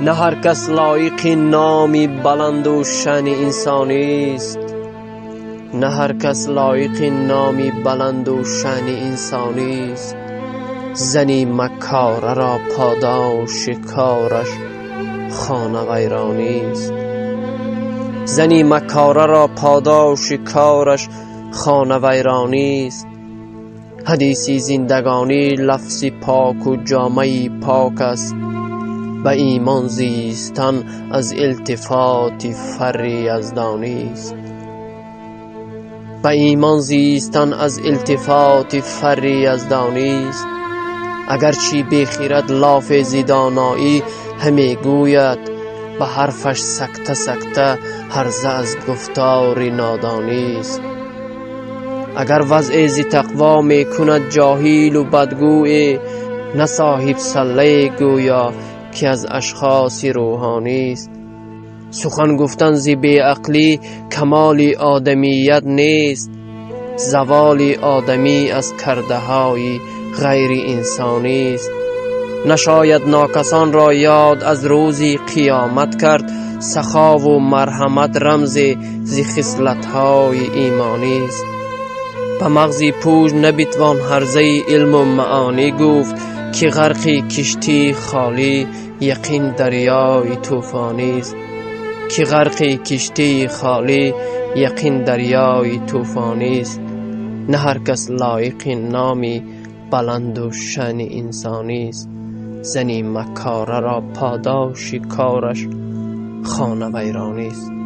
نه هر کس لایق نامی بلند و شأن انسانی است، نه هر کس لایق نامی بلند و شأن انسانی است. زنی مکاره را پاداش کارش خانه ویرانی است، زنی مکاره را پاداش کارش خانه ویرانی است. حدیثی زندگانی لفظی پاک و جامه پاک است، به ایمان زیستن از التفات فر یزدانی است، به ایمان زیستن از التفات فر یزدانی است. اگرچه بخیرد لافظ دانایی همی گوید، به حرفش سکته سکته هرزه از گفتار نادانی است. اگر وضع ز تقوا می کند جاهل و بدگوی، نه صاحب سله گویا که از اشخاص روحانی است. سخن گفتن ز بی عقلی کمال آدمیت نیست، زوال آدمی از کرده های غیر انسانی است. نشاید ناکسان را یاد از روز قیامت کرد، سخا و مرحمت رمز ز خصلت های ایمانی است. به مغز پوچ نبتوان هرزه علم و معانی گفت، که غرق کشتی خالی یقین دریای طوفانی است، که غرق کشتی خالی یقین دریای طوفانی است. نه هر کس لایق نامی بلند و شأن انسانی است، زنی مکاره را پاداش کارش خانه ویرانی است.